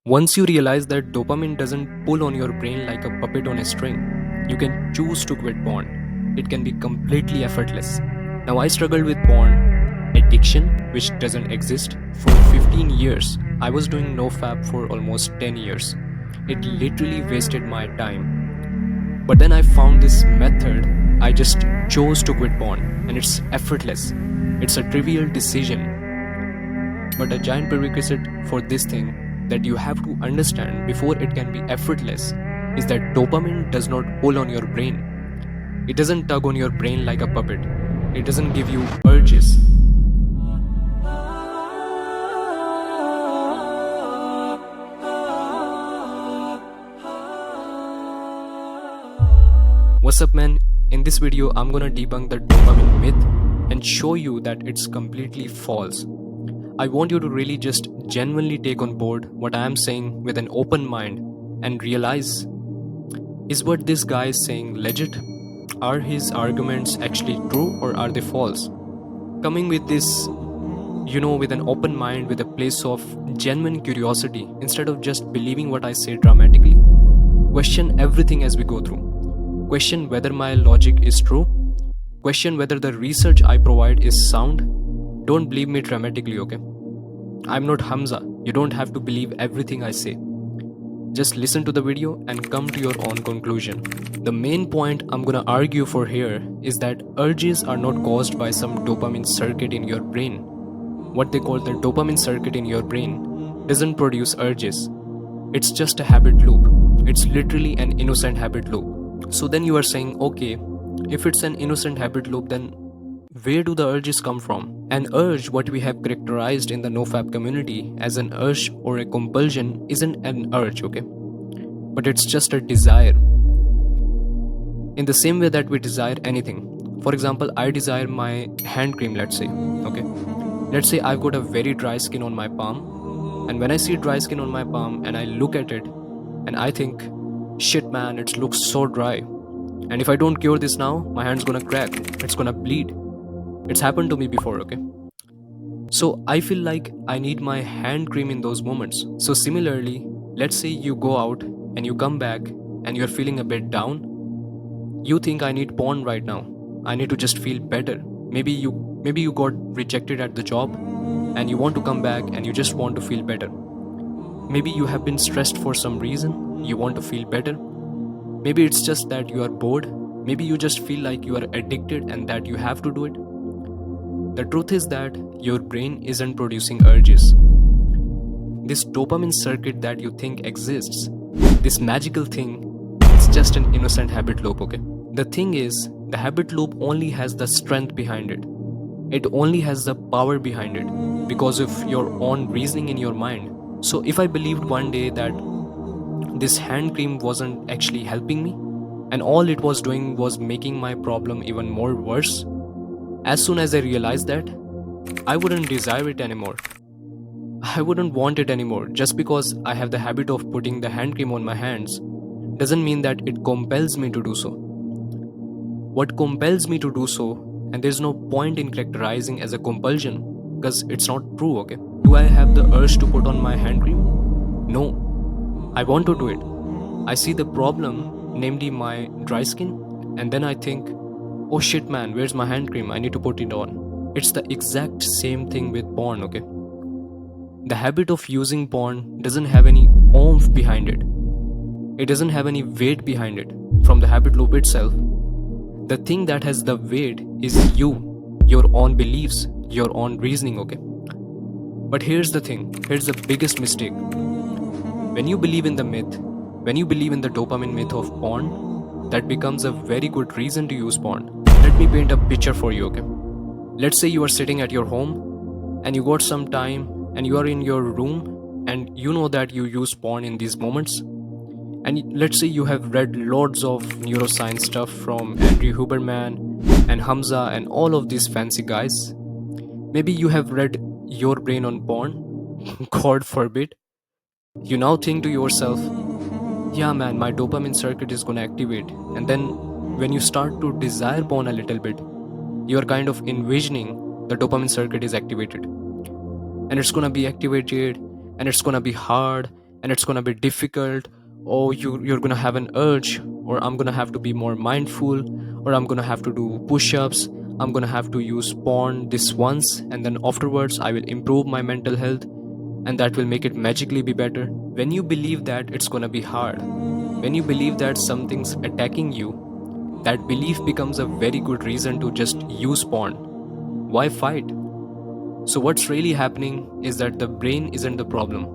Once you realize that dopamine doesn't pull on your brain like a puppet on a string, you can choose to quit porn. It can be completely effortless. Now, I struggled with porn addiction, which doesn't exist, for 15 years. I was doing NoFap for almost 10 years. It literally wasted my time. But then I found this method. I just chose to quit porn, and it's effortless. It's a trivial decision, but a giant prerequisite for this thing that you have to understand before it can be effortless is that dopamine does not pull on your brain. It doesn't tug on your brain like a puppet. It doesn't give you urges. What's up, man? In this video, I'm gonna debunk the dopamine myth and show you that it's completely false. I want you to really just genuinely take on board what I am saying with an open mind and realize, is what this guy is saying legit? Are his arguments actually true or are they false? Coming with this, with an open mind, with a place of genuine curiosity, instead of just believing what I say dramatically. Question everything as we go through. Question whether my logic is true. Question whether the research I provide is sound. Don't believe me dramatically, okay? I'm not Hamza. You don't have to believe everything I say. Just listen to the video and come to your own conclusion. The main point I'm gonna argue for here is that urges are not caused by some dopamine circuit in your brain. What they call the dopamine circuit in your brain doesn't produce urges. It's just a habit loop. It's literally an innocent habit loop. So then you are saying, okay, if it's an innocent habit loop, then where do the urges come from? An urge, what we have characterized in the NoFap community as an urge or a compulsion, isn't an urge, okay? But it's just a desire. In the same way that we desire anything. For example, I desire my hand cream, let's say, okay? Let's say I've got a very dry skin on my palm, and when I see dry skin on my palm and I look at it and I think, shit man, it looks so dry. And if I don't cure this now, my hand's gonna crack, it's gonna bleed. It's happened to me before, okay? So I feel like I need my hand cream in those moments. So similarly, let's say you go out and you come back and you're feeling a bit down. You think I need porn right now. I need to just feel better. Maybe you got rejected at the job and you want to come back and you just want to feel better. Maybe you have been stressed for some reason. You want to feel better. Maybe it's just that you are bored. Maybe you just feel like you are addicted and that you have to do it. The truth is that your brain isn't producing urges. This dopamine circuit that you think exists, this magical thing, it's just an innocent habit loop, okay? The thing is, the habit loop only has the strength behind it. It only has the power behind it because of your own reasoning in your mind. So if I believed one day that this hand cream wasn't actually helping me and all it was doing was making my problem even more worse, as soon as I realized that, I wouldn't desire it anymore. I wouldn't want it anymore. Just because I have the habit of putting the hand cream on my hands doesn't mean that it compels me to do so. What compels me to do so, and there's no point in characterizing as a compulsion because it's not true, okay? Do I have the urge to put on my hand cream? No. I want to do it. I see the problem, namely my dry skin, and then I think, oh shit man, where's my hand cream? I need to put it on. It's the exact same thing with porn, okay? The habit of using porn doesn't have any oomph behind it. It doesn't have any weight behind it from the habit loop itself. The thing that has the weight is you, your own beliefs, your own reasoning, okay? But here's the thing, here's the biggest mistake. When you believe in the myth, when you believe in the dopamine myth of porn, that becomes a very good reason to use porn. Let me paint a picture for you, okay? Let's say you are sitting at your home and you got some time and you are in your room and you know that you use porn in these moments. And let's say you have read loads of neuroscience stuff from Andrew Huberman and Hamza and all of these fancy guys. Maybe you have read Your Brain on Porn, God forbid. You now think to yourself, yeah man, my dopamine circuit is gonna activate. And then when you start to desire porn a little bit, you are kind of envisioning the dopamine circuit is activated. And it's gonna be activated and it's gonna be hard and it's gonna be difficult. Oh, you're gonna have an urge, or I'm gonna have to be more mindful, or I'm gonna have to do push-ups, I'm gonna have to use porn this once, and then afterwards I will improve my mental health, and that will make it magically be better. When you believe that it's gonna be hard, when you believe that something's attacking you, that belief becomes a very good reason to just use porn. Why fight? So what's really happening is that the brain isn't the problem.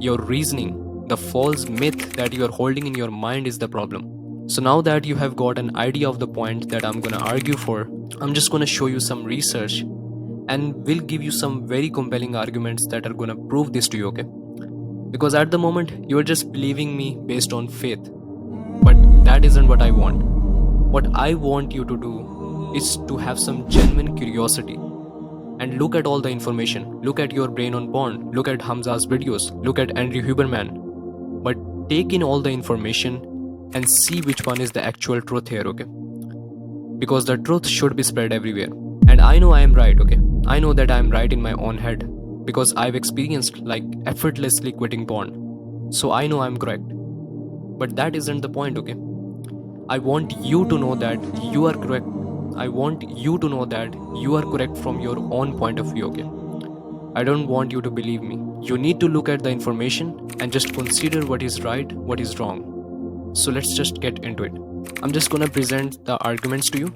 Your reasoning, the false myth that you are holding in your mind is the problem. So now that you have got an idea of the point that I'm gonna argue for, I'm just gonna show you some research and will give you some very compelling arguments that are gonna prove this to you, okay? Because at the moment, you are just believing me based on faith. But that isn't what I want. What I want you to do is to have some genuine curiosity and look at all the information. Look at your brain on porn. Look at Hamza's videos. Look at Andrew Huberman. But take in all the information and see which one is the actual truth here, okay? Because the truth should be spread everywhere. And I know I am right, okay? I know that I am right in my own head because I've experienced like effortlessly quitting porn. So I know I'm correct. But that isn't the point, okay? I want you to know that you are correct. I want you to know that you are correct from your own point of view, okay? I don't want you to believe me. You need to look at the information and just consider what is right, what is wrong. So let's just get into it. I'm just gonna present the arguments to you.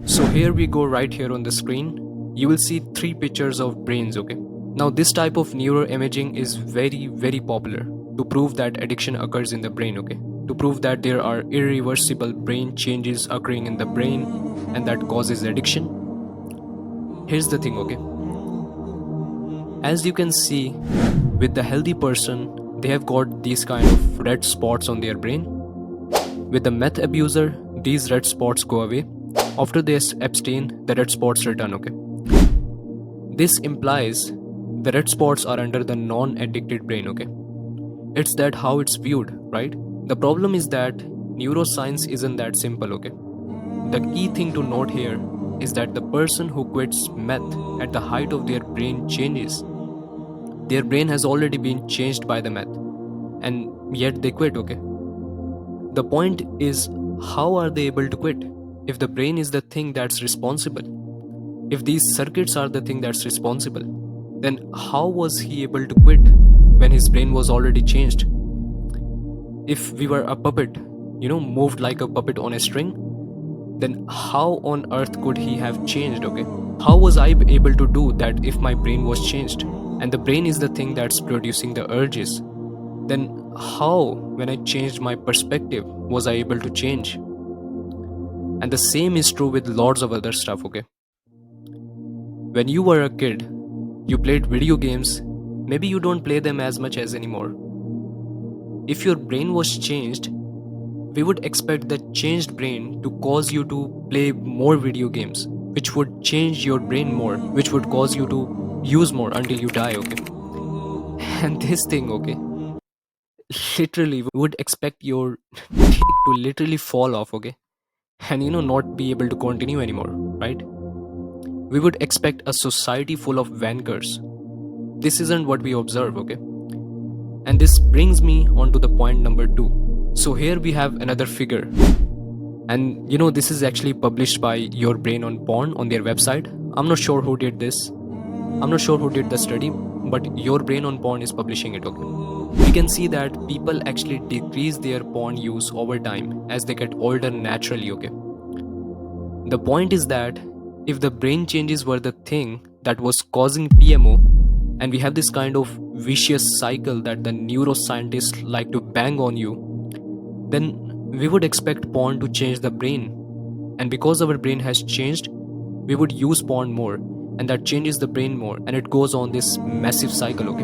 So here we go, right here on the screen. You will see 3 pictures of brains, okay? Now this type of neuroimaging is very, very popular to prove that addiction occurs in the brain, okay? To prove that there are irreversible brain changes occurring in the brain and that causes addiction. Here's the thing, okay? As you can see, with the healthy person, they have got these kind of red spots on their brain. With the meth abuser, these red spots go away. After they abstain, the red spots return, okay? This implies the red spots are under the non-addicted brain, okay? It's that how it's viewed, right? The problem is that neuroscience isn't that simple, okay? The key thing to note here is that the person who quits meth at the height of their brain changes, their brain has already been changed by the meth, and yet they quit, okay? The point is, how are they able to quit if the brain is the thing that's responsible? If these circuits are the thing that's responsible, then how was he able to quit when his brain was already changed? If we were a puppet, moved like a puppet on a string, then how on earth could he have changed, okay? How was I able to do that if my brain was changed? And the brain is the thing that's producing the urges. Then how, when I changed my perspective, was I able to change? And the same is true with lots of other stuff, okay? When you were a kid, you played video games, maybe you don't play them as much as anymore. If your brain was changed, we would expect that changed brain to cause you to play more video games, which would change your brain more, which would cause you to use more until you die, okay? And this thing, okay, literally would expect your dick to literally fall off, okay? And not be able to continue anymore, right? We would expect a society full of wankers. This isn't what we observe, okay? And this brings me on to the point number 2. So here we have another figure. And this is actually published by Your Brain on Porn on their website. I'm not sure who did this. I'm not sure who did the study, but Your Brain on Porn is publishing it, okay? We can see that people actually decrease their porn use over time as they get older naturally, okay? The point is that if the brain changes were the thing that was causing PMO, and we have this kind of vicious cycle that the neuroscientists like to bang on you, then we would expect porn to change the brain. And because our brain has changed, we would use porn more, and that changes the brain more, and it goes on this massive cycle, okay?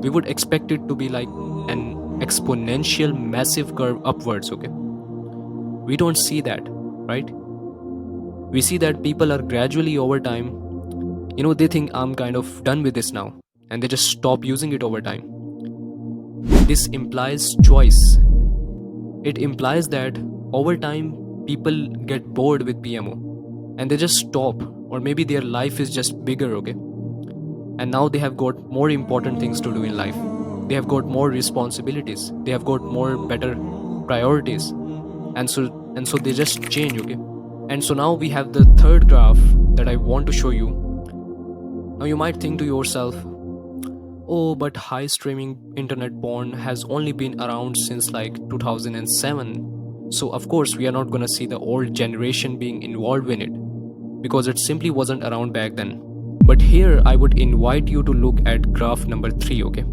We would expect it to be like an exponential massive curve upwards, okay? We don't see that, right? We see that people are gradually over time, they think I'm kind of done with this now, and they just stop using it over time. This implies choice. It implies that over time people get bored with PMO and they just stop, or maybe their life is just bigger, okay? And now they have got more important things to do in life. They have got more responsibilities. They have got more better priorities. And so they just change, okay? And so now we have the third graph that I want to show you. Now you might think to yourself, oh, but high streaming internet porn has only been around since like 2007. So of course we are not gonna see the old generation being involved in it because it simply wasn't around back then. But here I would invite you to look at graph number 3, okay?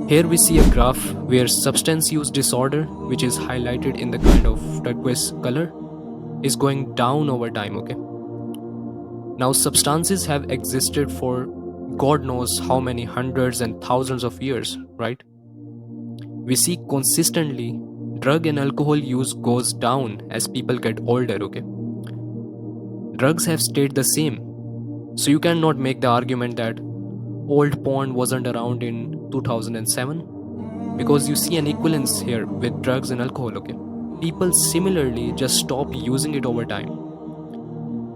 Here we see a graph where substance use disorder, which is highlighted in the kind of turquoise color, is going down over time, okay? Now substances have existed for God knows how many hundreds and thousands of years, right? We see consistently drug and alcohol use goes down as people get older, okay? Drugs have stayed the same. So you cannot make the argument that old porn wasn't around in 2007 because you see an equivalence here with drugs and alcohol, okay? People similarly just stop using it over time.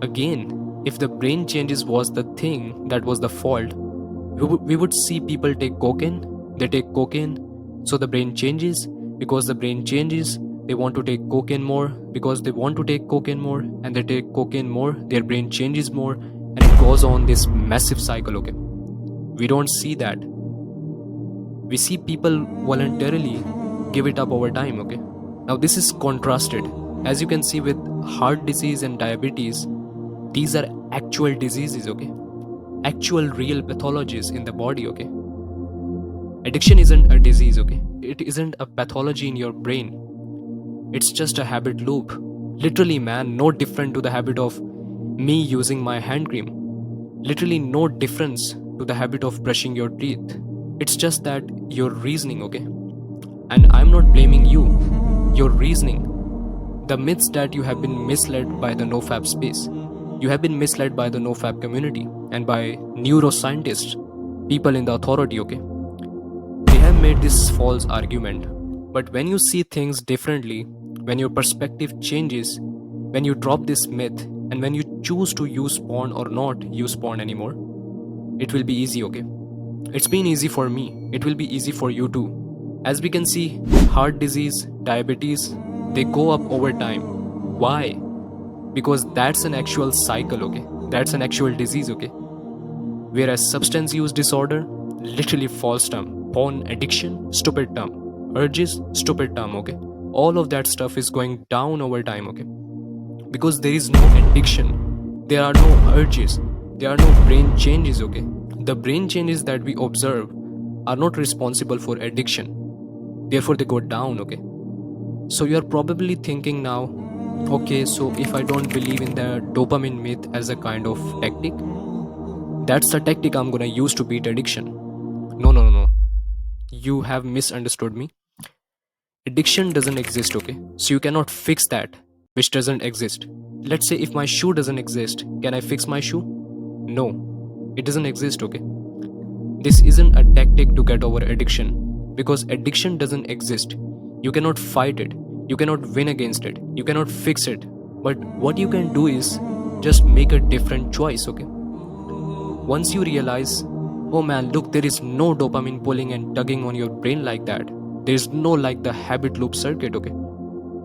Again, if the brain changes was the thing that was the fault, we would see people take cocaine, they take cocaine, so the brain changes. Because the brain changes, they want to take cocaine more. Because they want to take cocaine more and they take cocaine more, their brain changes more, and it goes on this massive cycle, okay? We don't see that. We see people voluntarily give it up over time, okay? Now this is contrasted. As you can see with heart disease and diabetes, these are actual diseases, okay? Actual real pathologies in the body, okay? Addiction isn't a disease, okay? It isn't a pathology in your brain. It's just a habit loop. Literally, man, no different to the habit of me using my hand cream. Literally no difference to the habit of brushing your teeth. It's just that your reasoning, okay? And I'm not blaming you. Your reasoning. The myths that you have been misled by the NoFap space. You have been misled by the NoFap community and by neuroscientists, people in the authority, okay? They have made this false argument. But when you see things differently, when your perspective changes, when you drop this myth, and when you choose to use porn or not use porn anymore, it will be easy, okay? It's been easy for me. It will be easy for you too. As we can see, heart disease, diabetes, they go up over time. Why? Because that's an actual cycle, okay? That's an actual disease, okay? Whereas substance use disorder, literally false term. Porn addiction, stupid term. Urges, stupid term, okay? All of that stuff is going down over time, okay? Because there is no addiction. There are no urges. There are no brain changes, okay? The brain changes that we observe are not responsible for addiction. Therefore, they go down, okay? So you are probably thinking now, okay, so if I don't believe in the dopamine myth as a kind of tactic, that's the tactic I'm gonna use to beat addiction. No. You have misunderstood me. Addiction doesn't exist, okay? So you cannot fix that which doesn't exist. Let's say if my shoe doesn't exist, can I fix my shoe? No, it doesn't exist, okay? This isn't a tactic to get over addiction because addiction doesn't exist. You cannot fight it. You cannot win against it. You cannot fix it. But what you can do is just make a different choice, okay? Once you realize, oh man, look, there is no dopamine pulling and tugging on your brain like that. There is no like the habit loop circuit, okay?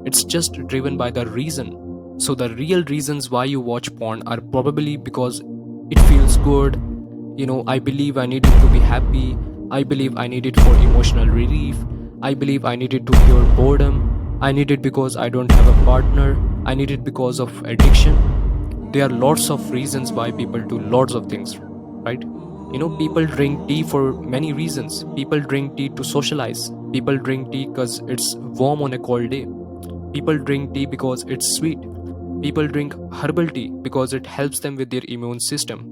It's just driven by the reason. So the real reasons why you watch porn are probably because it feels good. You know, I believe I need it to be happy. I believe I need it for emotional relief. I believe I need it to cure boredom. I need it because I don't have a partner. I need it because of addiction. There are lots of reasons why people do lots of things, right? You know, people drink tea for many reasons. People drink tea to socialize. People drink tea because it's warm on a cold day. People drink tea because it's sweet. People drink herbal tea because it helps them with their immune system.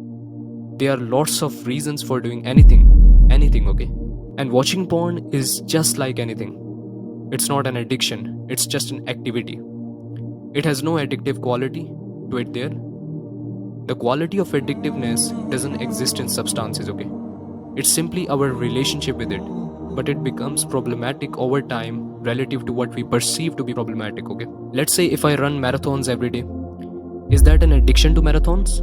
There are lots of reasons for doing anything, okay? And watching porn is just like anything. It's not an addiction, it's just an activity. It has no addictive quality to it there. The quality of addictiveness doesn't exist in substances, okay? It's simply our relationship with it. But it becomes problematic over time relative to what we perceive to be problematic, okay? Let's say if I run marathons every day, is that an addiction to marathons?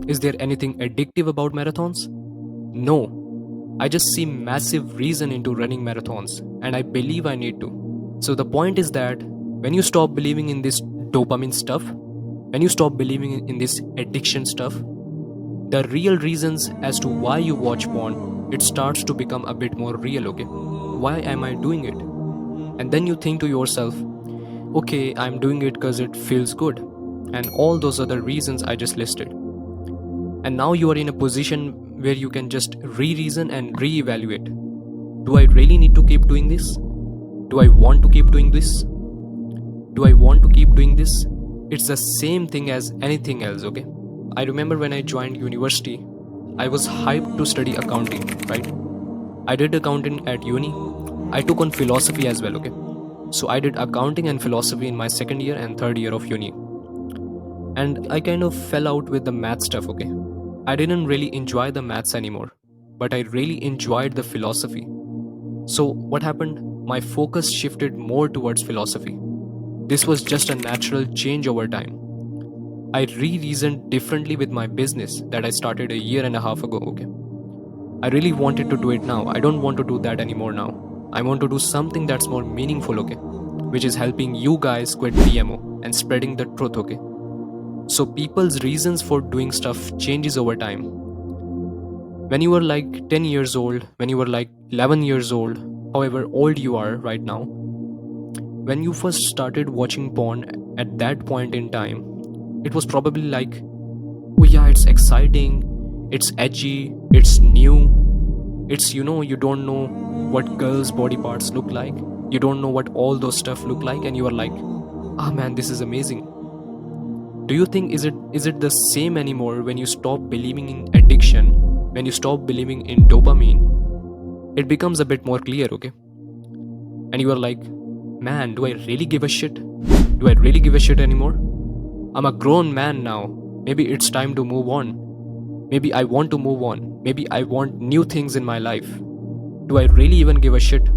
Is there anything addictive about marathons? No. I just see massive reason into running marathons, and I believe I need to. So the point is that when you stop believing in this dopamine stuff, when you stop believing in this addiction stuff, the real reasons as to why you watch porn, it starts to become a bit more real, okay? Why am I doing it? And then you think to yourself, okay, I'm doing it because it feels good. And all those other reasons I just listed. And now you are in a position where you can just re-reason and re-evaluate. Do I really need to keep doing this? Do I want to keep doing this? Do I want to keep doing this? It's the same thing as anything else, okay? I remember when I joined university, I was hyped to study accounting, right? I did accounting at uni. I took on philosophy as well, okay? So I did accounting and philosophy in my second year and third year of uni. And I kind of fell out with the math stuff, okay? I didn't really enjoy the maths anymore, but I really enjoyed the philosophy. So what happened? My focus shifted more towards philosophy. This was just a natural change over time. I re-reasoned differently with my business that I started a year and a half ago, okay? I really wanted to do it now. I don't want to do that anymore now. I want to do something that's more meaningful, okay? Which is helping you guys quit PMO and spreading the truth, okay? So people's reasons for doing stuff changes over time. When you were like 10 years old, when you were like 11 years old, however old you are right now, when you first started watching porn at that point in time, it was probably like, oh yeah, it's exciting, it's edgy, it's new, it's, you don't know what girls' body parts look like, you don't know what all those stuff look like, and you are like, ah man, this is amazing. Do you think is it the same anymore when you stop believing in addiction, when you stop believing in dopamine? It becomes a bit more clear, okay? And you are like, man, do I really give a shit? Do I really give a shit anymore? I'm a grown man now. Maybe it's time to move on. Maybe I want to move on. Maybe I want new things in my life. Do I really even give a shit?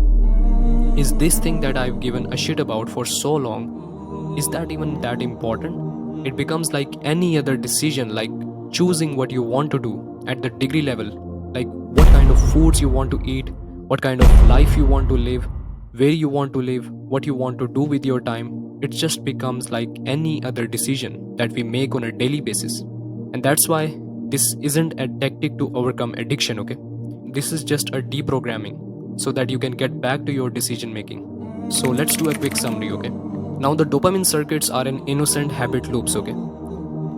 Is this thing that I've given a shit about for so long, is that even that important? It becomes like any other decision, like choosing what you want to do at the degree level, like what kind of foods you want to eat, what kind of life you want to live, where you want to live, what you want to do with your time. It just becomes like any other decision that we make on a daily basis. And that's why this isn't a tactic to overcome addiction, okay? This is just a deprogramming so that you can get back to your decision making. So let's do a quick summary, okay? Now the dopamine circuits are an innocent habit loops, okay?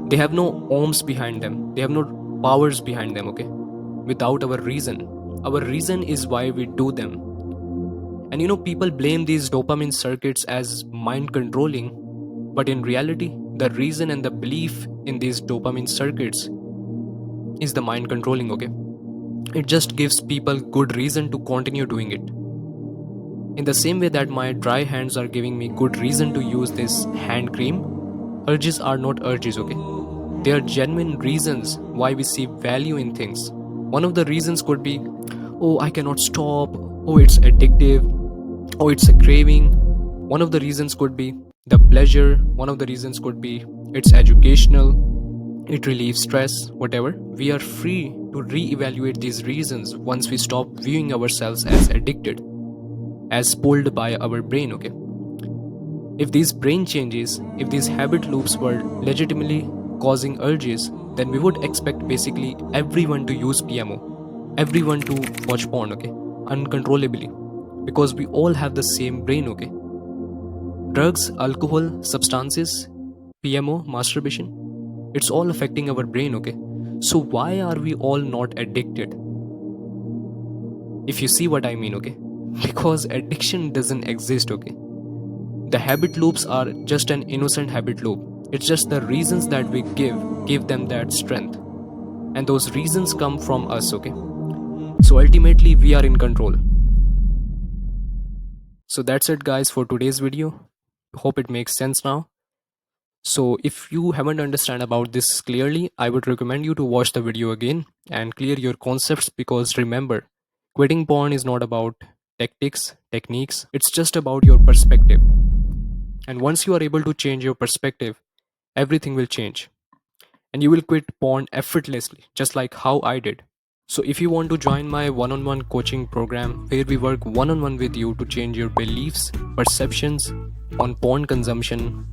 They have no ohms behind them. They have no powers behind them, okay? Without our reason. Our reason is why we do them. And people blame these dopamine circuits as mind controlling, but in reality, the reason and the belief in these dopamine circuits is the mind controlling, okay? It just gives people good reason to continue doing it. In the same way that my dry hands are giving me good reason to use this hand cream, urges are not urges, okay? They are genuine reasons why we see value in things. One of the reasons could be, oh, I cannot stop, oh, it's addictive, oh, it's a craving. One of the reasons could be the pleasure, one of the reasons could be it's educational, it relieves stress, whatever. We are free to re-evaluate these reasons once we stop viewing ourselves as addicted, as pulled by our brain, okay? If these brain changes, if these habit loops were legitimately causing urges, then we would expect basically everyone to use PMO, everyone to watch porn, okay? Uncontrollably. Because we all have the same brain, okay? Drugs, alcohol, substances, PMO, masturbation, it's all affecting our brain, okay? So why are we all not addicted? If you see what I mean, okay? Because addiction doesn't exist, okay? The habit loops are just an innocent habit loop. It's just the reasons that we give them that strength. And those reasons come from us, okay? So ultimately, we are in control. So that's it, guys, for today's video. Hope it makes sense now. So if you haven't understand about this clearly, I would recommend you to watch the video again and clear your concepts, because remember, quitting porn is not about tactics, techniques, it's just about your perspective. And once you are able to change your perspective, everything will change. And you will quit porn effortlessly, just like how I did. So, if you want to join my one on one coaching program where we work one on one with you to change your beliefs, perceptions on porn consumption,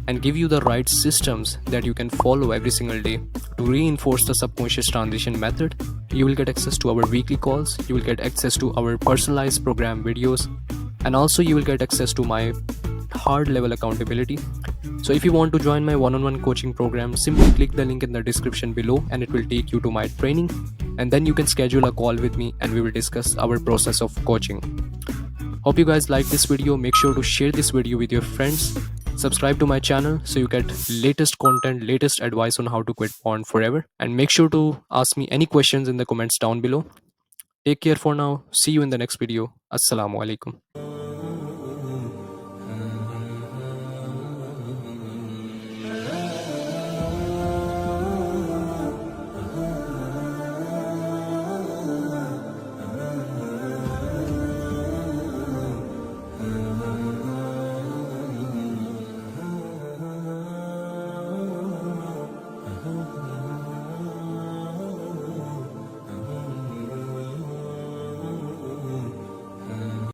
and give you the right systems that you can follow every single day to reinforce the subconscious transition method, you will get access to our weekly calls, you will get access to our personalized program videos, and also you will get access to my hard level accountability. So if you want to join my one-on-one coaching program, simply click the link in the description below and it will take you to my training, and then you can schedule a call with me and we will discuss our process of coaching. Hope you guys like this video. Make sure to share this video with your friends. Subscribe to my channel so you get latest content, latest advice on how to quit porn forever, and make sure to ask me any questions in the comments down below. Take care for now. See you in the next video. Assalamu alaikum.